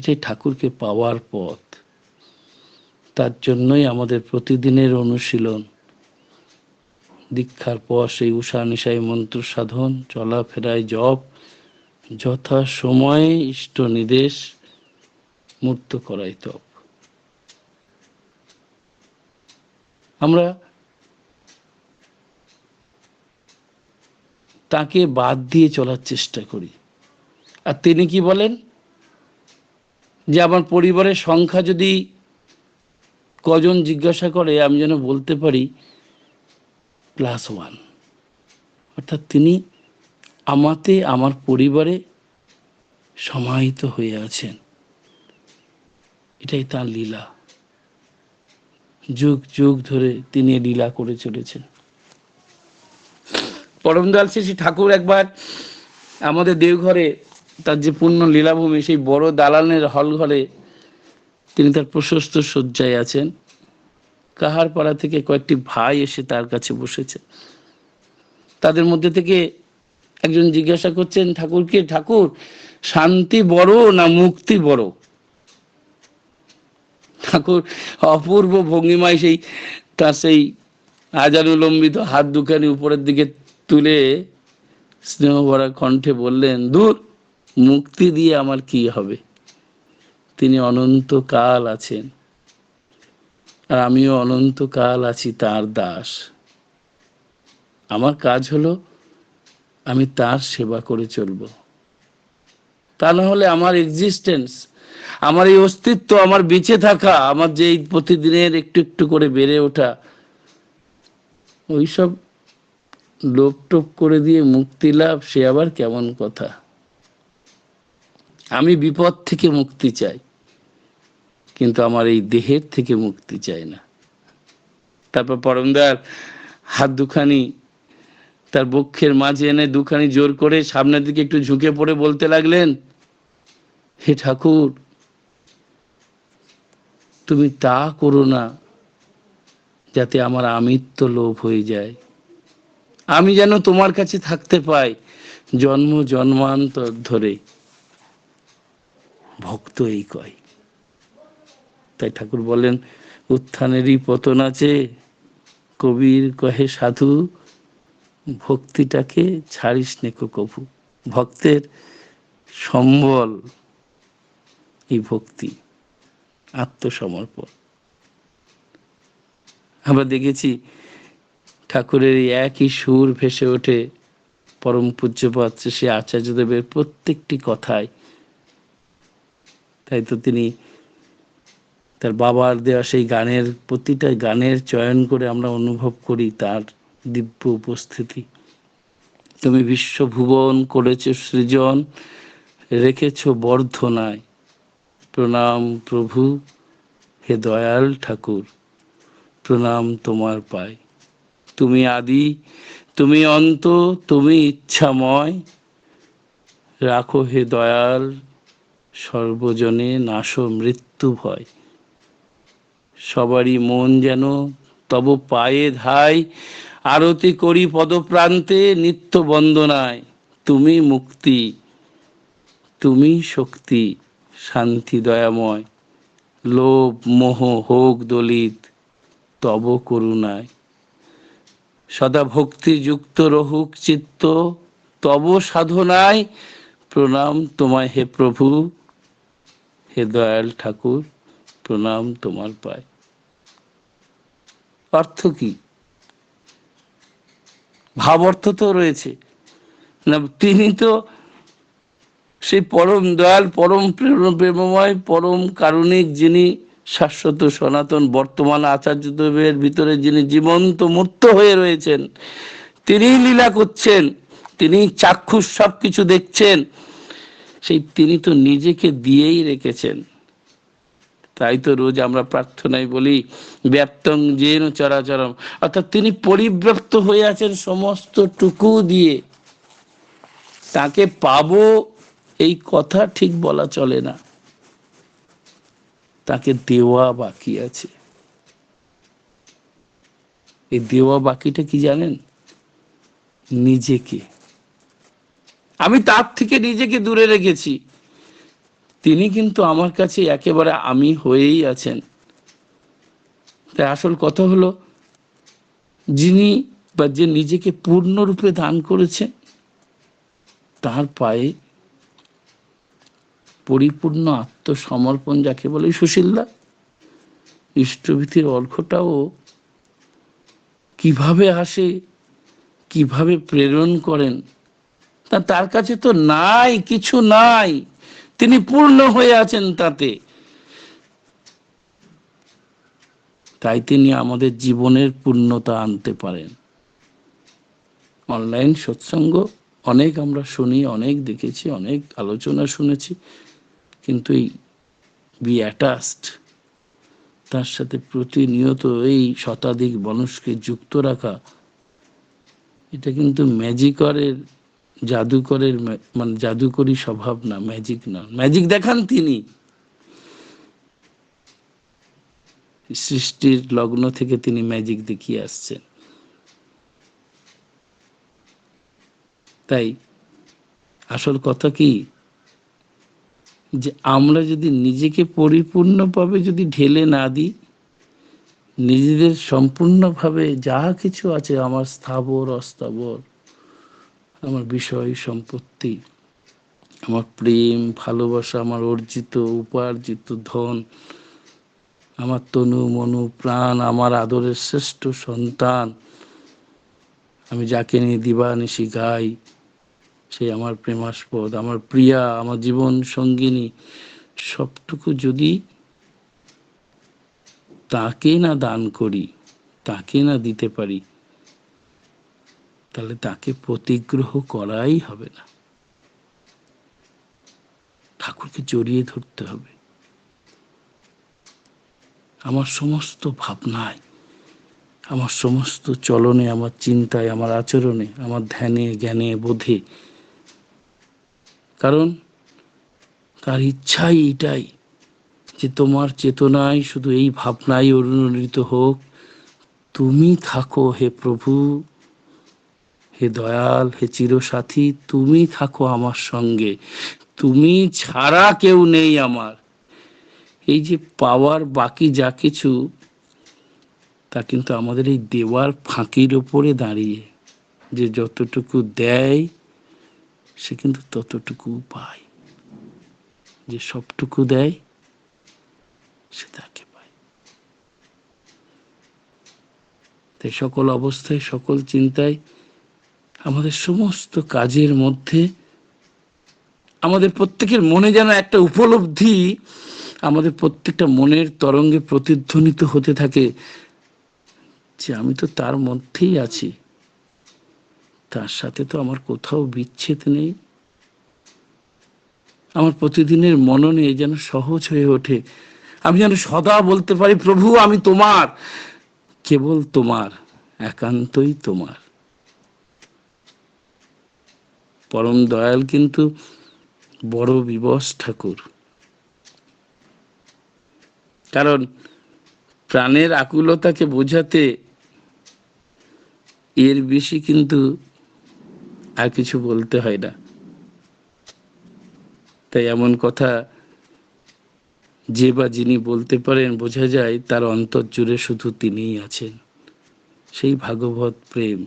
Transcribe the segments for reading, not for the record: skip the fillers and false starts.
এটাই ঠাকুরকে পাওয়ার পথ। তার জন্যই আমাদের প্রতিদিনের অনুশীলন, দীক্ষার পর সেই উষা নিশায় মন্ত্র সাধন, চলাফেরায় জপ, যথা সময়ে ইষ্ট নির্দেশ, মূর্ত করাই তপ। আমরা তাকে বাদ দিয়ে চলার চেষ্টা করি। আর তিনি কি বলেন যে আমার পরিবারের সংখ্যা যদি কজন জিজ্ঞাসা করে আমি যেন বলতে পারি +1। অর্থাৎ তিনি আমাতে, আমার পরিবারে সমাহিত হয়ে আছেন। এটাই তার লীলা। যুগ যুগ ধরে তিনি লীলা করে চলেছেন। পরম দয়াল শ্রী ঠাকুর একবার আমাদের দেওঘরে তার যে পূর্ণ লীলাভূমি, সেই বড় দালানের হল ঘরে তিনি তার প্রশস্ত শয্যায় আছেন। কাহার পাড়া থেকে কয়েকটি ভাই এসে তার কাছে বসেছে। তাদের মধ্যে থেকে একজন জিজ্ঞাসা করছেন ঠাকুরকে, ঠাকুর শান্তি বড় না মুক্তি বড়? ঠাকুর অপূর্ব ভঙ্গিমায় তার সেই আজানুলম্বিত হাত দুখানি উপরের দিকে তুলে স্নেহ ভরা কণ্ঠে বললেন, দূর, মুক্তি দিয়ে আমার কি হবে? তিনি অনন্তকাল আছেন, আর আমিও অনন্তকাল আছি তার দাস। আমার কাজ হলো আমি তার সেবা করে চলব। তা না হলে আমার এক্সিস্টেন্স, আমার এই অস্তিত্ব, আমার বেঁচে থাকা, আমার যে প্রতিদিনের একটু একটু করে বেড়ে ওঠা, ওইসব লোপ টোপ করে দিয়ে মুক্তি লাভ, সে আবার কেমন কথা? আমি বিপদ থেকে মুক্তি চাই, কিন্তু আমার এই দেহের থেকে মুক্তি চাই না। তারপর পরমদয়াল হাত দুখানি তার বক্ষের মাঝে এনে দুখানি জোর করে সামনের দিকে একটু ঝুঁকে পড়ে বলতে লাগলেন, হে ঠাকুর, তুমি তা করো না যাতে আমার আমিত্ব লোভ হয়ে যায়। আমি যেন তোমার কাছে থাকতে পাই জন্ম জন্মান্তর ধরে। ভক্ত এই কয়। তাই ঠাকুর বলেন, উত্থানেরই পতন আছে, কবির কহে সাধু, ভক্তিটাকে ছাড়িস নেকো কভু। ভক্তের সম্বল এই ভক্তি, আত্মসমর্পণ। আমরা দেখেছি ঠাকুরের একই সুর ভেসে ওঠে পরম পূজ্যপাদ শ্রী আচার্যদেবের প্রত্যেকটি কথায়। তাই তো তিনি তার বাবার দেওয়া সেই গানের প্রতিটা গানের চয়ন করে আমরা অনুভব করি তার দিব্য উপস্থিতি। তুমি বিশ্বভুবন করেছ সৃজন, রেখেছ বর্ধনায়, প্রণাম প্রভু, হে দয়াল ঠাকুর, প্রণাম তোমার পায়। তুমি আদি, তুমি অন্ত, তুমি ইচ্ছাময়, রাখো হে দয়াল সর্বজনে নাশ মৃত্যু ভয়। সবারই মন যেন তব পায়ে ধাই, আরতি করি পদপ্রান্তে নিত্য বন্দনায়। তুমি মুক্তি, তুমি শক্তি, শান্তি দয়াময়, লোভ মোহ হোক দলিত তব করুণায়। সদা ভক্তি যুক্ত রহুক চিত্ত তব সাধনায়, প্রণাম তোমায় হে প্রভু, হে দয়াল ঠাকুর, প্রণাম তোমার পায়। অর্থ কি? ভাব অর্থ তো রয়েছে না, তিনি তো সেই পরম দয়াল, পরম প্রেমময়, পরম কারুণিক, যিনি শাশ্বত সনাতন বর্তমান আচার্যদেবের ভিতরে যিনি জীবন্ত মূর্ত হয়ে রয়েছেন, তিনি লীলা করছেন, তিনি চাক্ষুষ সবকিছু দেখছেন, সেই তিনি তো নিজেকে দিয়েই রেখেছেন। তাই তো রোজ আমরা প্রার্থনায় বলি, ব্যাপ্তং যেন চরাচরম, অর্থাৎ তিনি পরিব্যাপ্ত হয়ে আছেন সমস্ত টুকু দিয়ে। তাকে পাবো এই কথা ঠিক বলা চলে না, তাকে দেওয়া বাকি আছে। এই দেওয়া বাকিটা কি জানেন? নিজেকে। আমি তার থেকে নিজেকে দূরে রেখেছি, তিনি কিন্তু আমার কাছে একেবারে আমি হয়েই আছেন। তাই আসল কথা হলো, যিনি বা যে নিজেকে পূর্ণরূপে দান করেছে, তার পায়ে পরিপূর্ণ আত্মসমর্পণ যাকে বলে, সুশীলদা ইষ্টভীতির অর্ঘ্যটাও কিভাবে আসে, কিভাবে প্রেরণ করেন, তার কাছে তো নাই, কিছু নাই, তিনি পূর্ণ হয়ে আছেন তাতে। তাই তিনি আমাদের জীবনের পূর্ণতা আনতে পারেন। অনলাইন সৎসঙ্গ অনেক আমরা শুনি, অনেক দেখেছি, অনেক আলোচনা শুনেছি, কিন্তু এই বি অ্যাটাচড, তার সাথে প্রতিনিয়ত এই শতাধিক মানুষকে যুক্ত রাখা, এটা কিন্তু ম্যাজিকরের, জাদুকরের মানে জাদুকরী স্বভাব না, ম্যাজিক না। ম্যাজিক দেখান তিনি, সৃষ্টির লগ্ন থেকে তিনি ম্যাজিক দেখিয়ে আসছেন। তাই আসল কথা কি, যে আমরা যদি নিজেকে পরিপূর্ণভাবে যদি ঢেলে না দিই, নিজেদের সম্পূর্ণভাবে যা কিছু আছে, আমার স্থাবর অস্থাবর, আমার বিষয় সম্পত্তি, আমার প্রেম ভালোবাসা, আমার অর্জিত উপার্জিত ধন, আমার তনু মনু প্রাণ, আমার আদরের শ্রেষ্ঠ সন্তান, আমি যাকে নিয়ে দিবানিশি গাই, সে আমার প্রেমাস্পদ, আমার প্রিয়া, আমার জীবন সঙ্গিনী, সবটুকু যদি তাকে না দান করি, তাকে না দিতে পারি, তাহলে তাকে প্রতিগ্রহ করাই হবে না। ঠাকুরকে জড়িয়ে ধরতে হবে। আমার সমস্ত ভাবনায়, আমার সমস্ত চলনে, আমার চিন্তায়, আমার আচরণে, আমার ধ্যানে জ্ঞানে বোধে, কারণ তার ইচ্ছাই এটাই যে তোমার চেতনায় শুধু এই ভাবনাই অনুরণিত হোক, তুমি থাকো হে প্রভু, হে দয়াল, হে চিরসাথী, তুমি থাকো আমার সঙ্গে, তুমি ছাড়া কেউ নেই আমার। এই যে পাওয়ার বাকি যা কিছু, তা কিন্তু আমাদের এই দেওয়ার ফাঁকির ওপরে দাঁড়িয়ে, যে যতটুকু দেয় সে কিন্তু ততটুকু পায়, যে সবটুকু দেয় সে তাকে পায়। তাই সকল অবস্থায়, সকল চিন্তায়, আমাদের সমস্ত কাজের মধ্যে আমাদের প্রত্যেকের মনে যেন একটা উপলব্ধি, আমাদের প্রত্যেকটা মনের তরঙ্গে প্রতিধ্বনিত হতে থাকে যে আমি তো তার মধ্যেই আছি, তার সাথে তো আমার কোথাও বিচ্ছেদ নেই। আমার প্রতিদিনের মননে যেন সহজ হয়ে ওঠে, আমি যেন সদা বলতে পারি, প্রভু আমি তোমার, কেবল তোমার, একান্তই তোমার। পরম দয়াল কিন্তু বড় বিবশ ঠাকুর, কারণ প্রাণের আকুলতাকে বোঝাতে এর বেশি কিন্তু আর কিছু বলতে হয় না। তাই এমন কথা যে বা যিনি বলতে পারেন, বোঝা যায় তার অন্তর জুড়ে শুধু তিনিই আছেন। সেই ভাগবত প্রেম,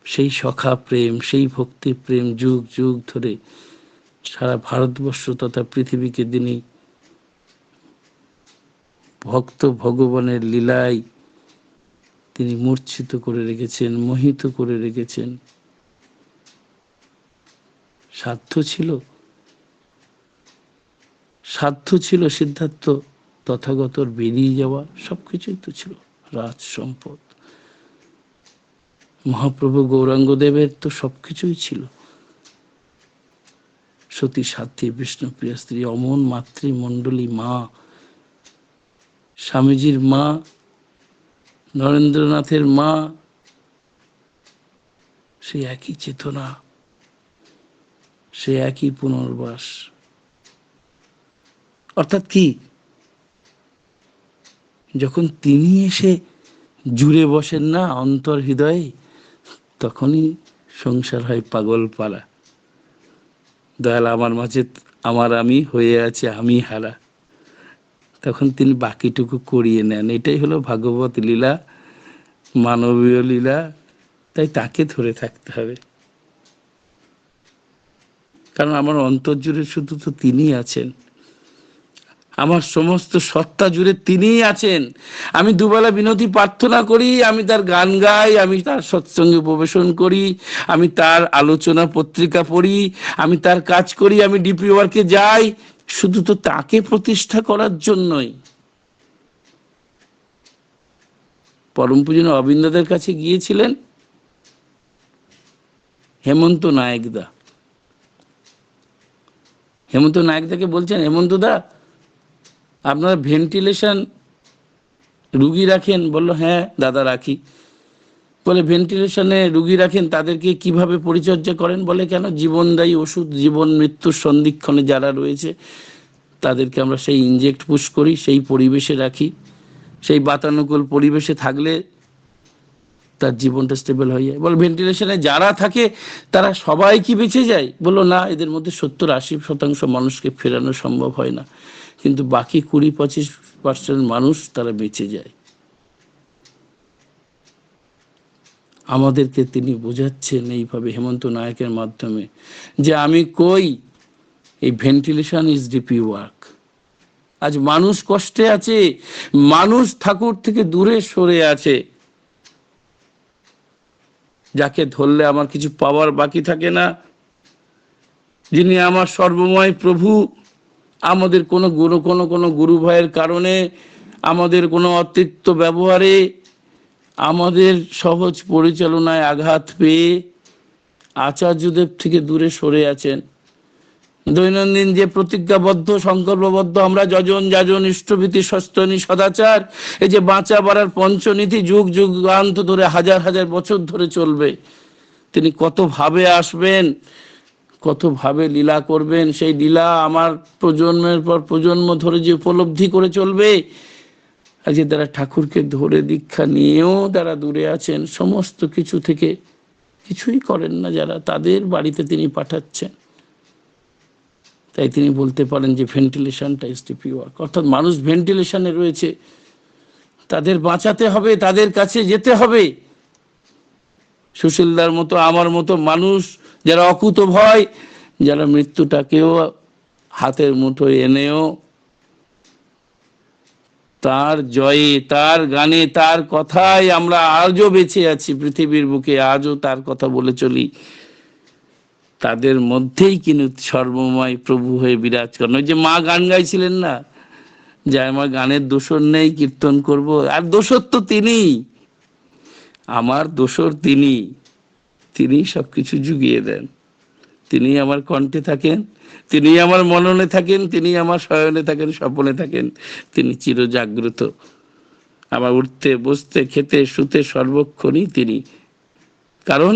সেই সখা প্রেম, সেই ভক্তি প্রেম যুগ যুগ ধরে সারা ভারতবর্ষ তথা পৃথিবীকে তিনি ভক্ত ভগবানের লীলায় তিনি মূর্ছিত করে রেখেছেন, মোহিত করে রেখেছেন। সাধ্য ছিল, সাধ্য ছিল সিদ্ধার্থ তথাগতর বেরিয়ে যাওয়া, সবকিছুই তো ছিল, রাজ সম্পদ, মহাপ্রভু গৌরাঙ্গদেবের তো সবকিছুই ছিল, সতী সাধ্বী বিষ্ণুপ্রিয়া স্ত্রী, অমন মাতৃমণ্ডলী মা, স্বামীজির মা, নরেন্দ্রনাথের মা, সে একই চেতনা, সে একই পুনর্বাস। অর্থাৎ কি, যখন তিনি এসে জুড়ে বসেন না অন্তর হৃদয়ে, তখনই সংসার হয় পাগল পাড়া। দয়াল আমার মাঝে আমার আমি হয়ে আছে আমি হারা, তখন তিনি বাকিটুকু করিয়ে নেন। এটাই হলো ভাগবত লীলা, মানবীয় লীলা। তাই তাকে ধরে থাকতে হবে, কারণ আমার অন্তর জুড়ে শুধু তো তিনি আছেন, আমার সমস্ত সত্তা জুড়ে তিনিই আছেন। আমি দুবেলা বিনতি প্রার্থনা করি, আমি তার গান গাই, আমি তার সৎসঙ্গে উপবেশন করি, আমি তার আলোচনা পত্রিকা পড়ি, আমি তার কাজ করি, আমি ডিপি ওয়ার্কে যাই, শুধু তো তাকে প্রতিষ্ঠা করার জন্যই। পরম পূজনীয় অবিন্দাদের কাছে গিয়েছিলেন হেমন্ত নায়েকদা। হেমন্ত নায়েকদাকে বলছেন, হেমন্ত দা আপনারা ভেন্টিলেশন রুগী রাখেন? বলল হ্যাঁ দাদা রাখি। বলে ভেন্টিলেশনে রুগী রাখেন, তাদেরকে কিভাবে পরিচর্যা করেন? বলে কেন, জীবনদায়ী ওষুধ, জীবন মৃত্যুর সন্ধিক্ষণে যারা রয়েছে তাদেরকে আমরা সেই ইনজেক্ট পুশ করি, সেই পরিবেশে রাখি, সেই বাতানুকূল পরিবেশে থাকলে তার জীবনটা স্টেবল হয়ে যায়। বলে ভেন্টিলেশনে যারা থাকে তারা সবাই কি বেঁচে যায়? বললো না, এদের মধ্যে 70-80% মানুষকে ফেরানো সম্ভব হয় না, কিন্তু বাকি 20-25% মানুষ তারা বেঁচে যায়। আমাদেরকে তিনি বোঝাচ্ছেন এইভাবে হেমন্ত নায়কের মাধ্যমে যে আমি কই, এই ভেন্টিলেশন ইজ ডিপি ওয়ার্ক। আজ মানুষ কষ্টে আছে, মানুষ ঠাকুর থেকে দূরে সরে আছে, যাকে ধরলে আমার কিছু পাওয়ার বাকি থাকে না, যিনি আমার সর্বময় প্রভু, আমাদের কোনো গুরু ভয়ের কারণে, আমাদের কোনো অতৃপ্ত ব্যবহারে, আমাদের সহজ পরিচালনায় আঘাত পেয়ে আচার্যদেব থেকে দূরে সরে আছেন। দৈনন্দিন যে প্রতিজ্ঞাবদ্ধ সংকল্পবদ্ধ আমরা যজন যাজন ইষ্টভীতি সস্তনী সদাচার, এই যে বাঁচা বাড়ার পঞ্চনীতি যুগ যুগান্ত ধরে হাজার হাজার বছর ধরে চলবে, তিনি কত ভাবে আসবেন, কত ভাবে লীলা করবেন, সেই লীলা আমার প্রজন্মের পর প্রজন্ম ধরে যে উপলব্ধি করে চলবে। আজকে তারা ঠাকুরকে ধরে দীক্ষা নিয়েও তারা দূরে আছেন, সমস্ত কিছু থেকে কিছুই করেন না যারা, তাদের বাড়িতে তিনি পাঠাচ্ছেন। তাই তিনি বলতে পারেন যে ভেন্টিলেশনটা ইজ ডিপি ওয়ার্ক, অর্থাৎ মানুষ ভেন্টিলেশনে রয়েছে, তাদের বাঁচাতে হবে, তাদের কাছে যেতে হবে। সুশীলদার মতো, আমার মতো মানুষ যারা অকুত ভয়, যারা মৃত্যুটাকেও হাতের মুঠোয় এনেও তার জয়ে, তার গানে, তার কথায় আমরা আজও বেঁচে আছি পৃথিবীর বুকে, আজও তার কথা বলে চলি, তাদের মধ্যেই কিন্তু সর্বময় প্রভু হয়ে বিরাজ করেন। ওই যে মা গান গাইছিলেন না, যে আমার গানের দোসর নেই, কীর্তন করব, আর দোসর তো তিনি, আমার দোসর তিনি, তিনি সবকিছু জুগিয়ে দেন, তিনি আমার কণ্ঠে থাকেন, তিনি আমার মননে থাকেন, তিনি আমার শয়নে থাকেন, স্বপনে থাকেন, তিনি চিরজাগ্রত, আমার উঠতে বসতে খেতে শুতে সর্বক্ষণই তিনি। কারণ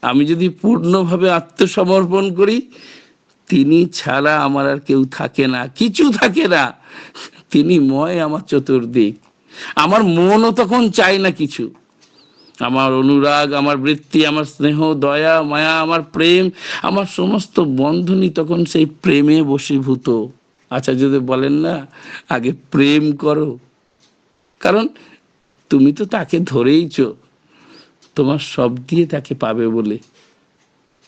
আমি যদি পূর্ণভাবে আত্মসমর্পণ করি, তিনি ছাড়া আমার আর কেউ থাকে না, কিছু থাকে না, তিনি ময় আমার চতুর্দিক। আমার মনও তখন চায় না কিছু, আমার অনুরাগ, আমার বৃত্তি, আমার স্নেহ, দয়া, মায়া, আমার প্রেম, আমার সমস্ত বন্ধনই তখন সেই প্রেমে বশীভূত। আচ্ছা, যদি বলেন না আগে প্রেম করো, কারণ তুমি তো তাকে ধরেইছো তোমার সব দিয়ে তাকে পাবে বলে,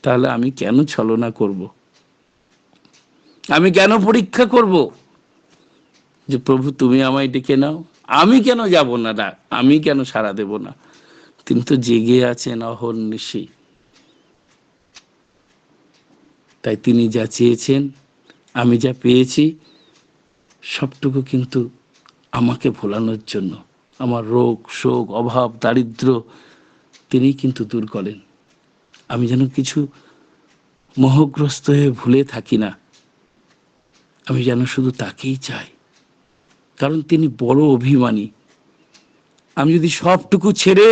তাহলে আমি কেন ছলনা করব? আমি কেন পরীক্ষা করব যে প্রভু তুমি আমায় ডেকে নাও? আমি কেন যাব না, আমি কেন সাড়া দেব না? তিনি তো জেগে আছেন অহর্নিশি। তাই তিনি যা চেয়েছেন, আমি যা পেয়েছি, সবটুকু কিন্তু আমাকে ভোলানোর জন্য। আমার রোগ শোক অভাব দারিদ্র তিনি কিন্তু দূর করেন, আমি যেন কিছু মোহগ্রস্ত হয়ে ভুলে থাকি না, আমি যেন শুধু তাকেই চাই, কারণ তিনি বড় অভিমানী। আমি যদি সবটুকু ছেড়ে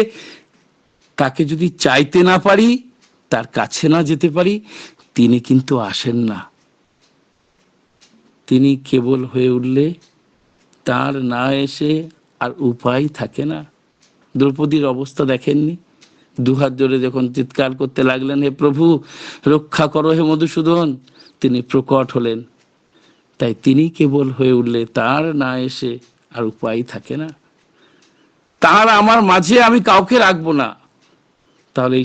তাকে যদি চাইতে না পারি, তার কাছে না যেতে পারি, তিনি কিন্তু আসেন না। তিনি কেবল হয়ে উঠলে তার না এসে আর উপায় থাকে না। দ্রৌপদীর অবস্থা দেখেননি? দুহাত জোড়ে যখন চিৎকার করতে লাগলেন, হে প্রভু রক্ষা করো হে মধুসূদন, তিনি প্রকট হলেন, তাই তিনি কেবল হয়ে উঠলে তার না এসে আর উপায় থাকে না। তার আমার মাঝে আমি কাউকে রাখবো না, তাহলে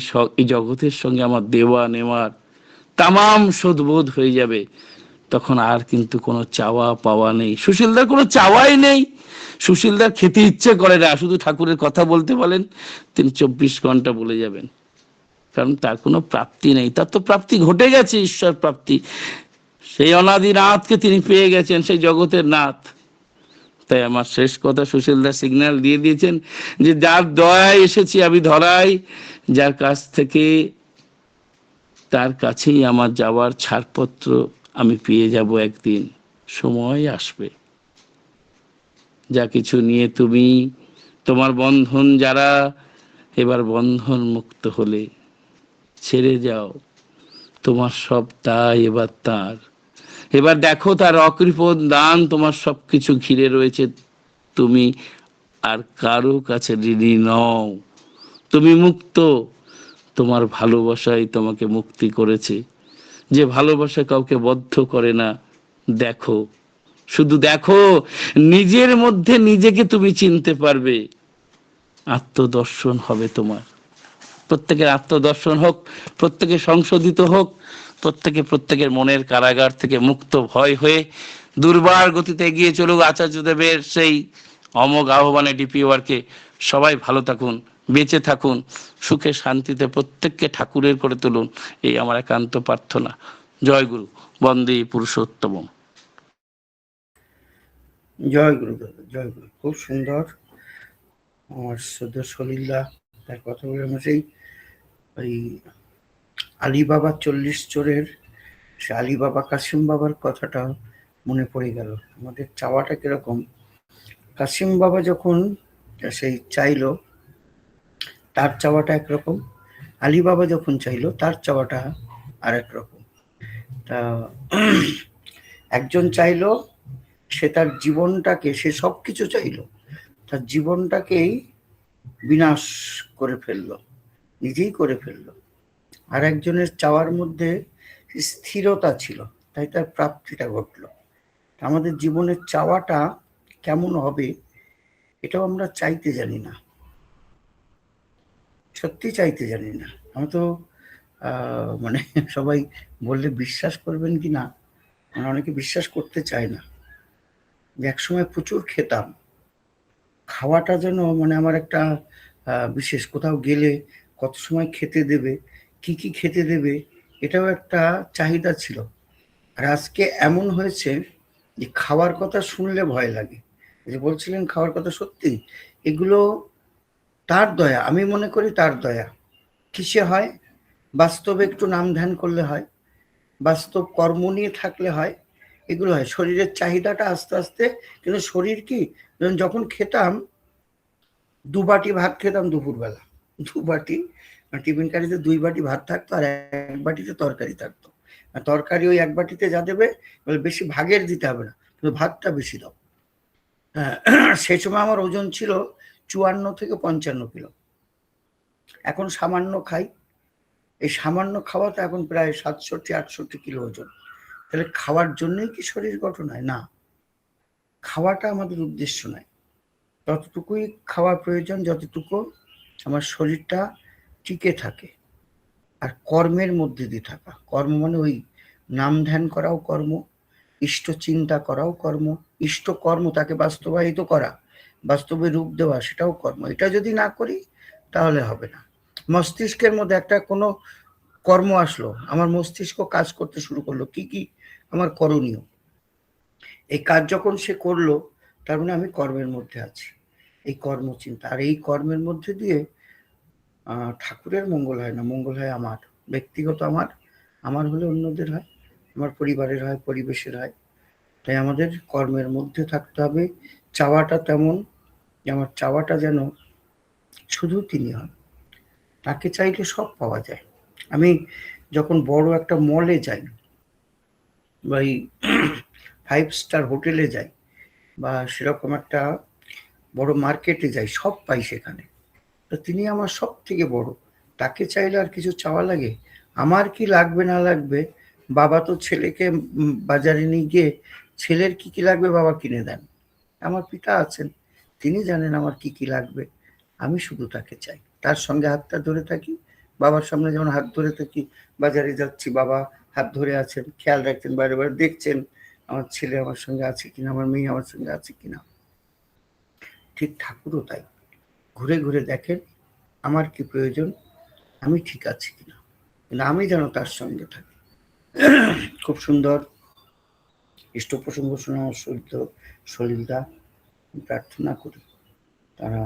এই জগতের সঙ্গে আমার দেওয়া নেওয়ার তামাম শোধবোধ হয়ে যাবে। তখন আর কিন্তু কোনো চাওয়া পাওয়া নেই। সুশীলদার কোনো চাওয়াই নেই। সুশীলদার খেতে ইচ্ছে করে না, শুধু ঠাকুরের কথা বলতে বলেন, তিনি 24 ঘন্টা বলে যাবেন, কারণ তার কোনো প্রাপ্তি নেই। তার তো প্রাপ্তি ঘটে গেছে, ঈশ্বর প্রাপ্তি। সেই অনাদি নাথকে তিনি পেয়ে গেছেন, সেই জগতের নাথ। তাই আমার শেষ কথা, সুশীলদা সিগন্যাল দিয়ে দিয়েছেন যে যার দয়ায় এসেছি আমি ধরাই, যার কাছ থেকে, তার কাছেই আমার যাওয়ার ছাড়পত্র আমি পেয়ে যাব একদিন, সময় আসবে। যা কিছু নিয়ে তুমি, তোমার বন্ধন যারা, এবার বন্ধন মুক্ত হলে ছেড়ে যাও, তোমার সব তাই এবার তার। এবার দেখো তার অকৃপণ দান, তোমার সবকিছু ঘিরে রয়েছে, তুমি আর কারো কাছে ঋণী নও, তুমি মুক্ত। তোমার ভালোবাসাই তোমাকে মুক্তি করেছে, যে ভালোবাসা কাউকে বদ্ধ করে না। দেখো, শুধু দেখো, নিজের মধ্যে নিজেকে তুমি চিনতে পারবে, আত্মদর্শন হবে তোমার। প্রত্যেকের আত্মদর্শন হোক, প্রত্যেকে সংশোধিত হোক, প্রত্যেকে প্রত্যেকের মনের কারাগার থেকে মুক্ত ভয় হয়ে দুর্বার গতিতে এগিয়ে চলুক আচার্যদেবের সেই অমোঘ আহ্বানে ডিপিওয়ার্কে। সবাই ভালো থাকুন, বেঁচে থাকুন, সুখে শান্তিতে প্রত্যেককে ঠাকুরের করে তুলুন, এই আমার একান্ত প্রার্থনা। জয় গুরু, বন্দে পুরুষোত্তম। জয় গুরুদেব, জয় গুরু। খুব সুন্দর। আমার শ্রদ্ধা সলিল্লা তার কথা বলে আমার সেই ওই আলিবাবা 40 চোরের সে আলিবাবা কাসিম বাবার কথাটা মনে পড়ে গেল। আমাদের চাওয়াটা কিরকম, কাসিম বাবা যখন সেই চাইলো তার চাওয়াটা একরকম, আলিবাবা যখন চাইলো তার চাওয়াটা আর একরকম। তা একজন চাইলো সে তার জীবনটাকে, সে সবকিছু চাইলো, তার জীবনটাকেই বিনাশ করে ফেললো, নিজেই করে ফেললো। আর একজনের চাওয়ার মধ্যে স্থিরতা ছিল, তাই তার প্রাপ্তিটা ঘটলো। আমাদের জীবনের চাওয়াটা কেমন হবে এটাও আমরা চাইতে জানি না, সত্যি চাইতে জানি না। আমি তো মানে সবাই বললে বিশ্বাস করবেন কি না, মানে অনেকে বিশ্বাস করতে চায় না যে একসময় প্রচুর খেতাম। খাওয়াটা যেন মানে আমার একটা বিশেষ, কোথাও গেলে কত সময় খেতে দেবে, কি কি খেতে দেবে, এটাও একটা চাহিদা ছিল। আর আজকে এমন হয়েছে যে খাওয়ার কথা শুনলে ভয় লাগে। যে বলছিলেন খাওয়ার কথা, সত্যি এগুলো তার দয়া, আমি মনে করি তার দয়া। কিসে হয়? বাস্তবে একটু নাম ধ্যান করলে হয়, বাস্তব কর্ম নিয়ে থাকলে হয়, এগুলো হয়। শরীরের চাহিদাটা আস্তে আস্তে, কিন্তু শরীর কি, যখন খেতাম 2 বাটি ভাত খেতাম দুপুরবেলা, 2 বাটি, টিফিন কারিতে 2 বাটি ভাত থাকতো আর 1 বাটিতে তরকারি থাকতো। আর তরকারি ওই 1 বাটিতে যা দেবে, বেশি ভাগের দিতে হবে না, কিন্তু ভাতটা বেশি দাও। সেই সময় আমার ওজন ছিল 54 থেকে 55 কিলো। এখন সামান্য খাই, এই সামান্য খাওয়াতে এখন প্রায় 67-68 কিলো ওজন। তাহলে খাওয়ার জন্যই কি শরীর গঠন হয়? না, খাওয়াটা আমাদের উদ্দেশ্য নয়। ততটুকুই খাওয়া প্রয়োজন যতটুকু আমার শরীরটা টিকে থাকে। আর কর্মের মধ্যে দিয়ে থাকা, কর্ম মানে ওই নাম ধ্যান করাও কর্ম, ইষ্ট চিন্তা করাও কর্ম, ইষ্ট কর্ম তাকে বাস্তবায়িত করা, বাস্তবে রূপ দেওয়া, সেটাও কর্ম। এটা যদি না করি তাহলে হবে না। মস্তিষ্কের মধ্যে একটা কোনো কর্ম আসলো, আমার মস্তিষ্ক কাজ করতে শুরু করলো, কি কি আমার করণীয়, এই কাজ যখন সে করলো তার মানে আমি কর্মের মধ্যে আছি, এই কর্ম চিন্তা। আর এই কর্মের মধ্যে দিয়ে ঠাকুরের মঙ্গল হয় না, মঙ্গল হয় আমার ব্যক্তিগত, আমার হলে অন্যদের হয়, আমার পরিবারের হয়, পরিবেশের হয়। তাই আমাদের কর্মের মধ্যে থাকতে হবে। চাওয়াটা তেমন যে আমার চাওয়াটা যেন শুধু তিনি হন, তাকে চাইলে সব পাওয়া যায়। আমি যখন বড় একটা মলে যাই বা 5 স্টার হোটেলে যাই বা সেরকম একটা বড় মার্কেটে যাই, সব পাই সেখানে। তো তিনি আমার সব থেকে বড়, তাকে চাইলে আর কিছু চাওয়া লাগে? আমার কি লাগবে না লাগবে, বাবা তো ছেলেকে বাজারে নিয়ে গিয়ে ছেলের কি কি লাগবে বাবা কিনে দেন। আমার পিতা আছেন, তিনি জানেন আমার কি কি লাগবে, আমি শুধু তাকে চাই, তার সঙ্গে হাতটা ধরে থাকি। বাবার সামনে যেমন হাত ধরে থাকি, বাজারে যাচ্ছি বাবা হাত ধরে আছেন, খেয়াল রাখছেন, বারে বারে দেখছেন আমার ছেলে আমার সঙ্গে আছে কিনা, আমার মেয়ে আমার সঙ্গে আছে কিনা। ঠিক ঠাকুরও তাই, ঘুরে ঘুরে দেখেন আমার কি প্রয়োজন, আমি ঠিক আছি কিনা, কিন্তু আমি যেন তার সঙ্গে থাকি। খুব সুন্দর ইষ্ট প্রসঙ্গ শোনা আমার সলিলদা, প্রার্থনা করি তারা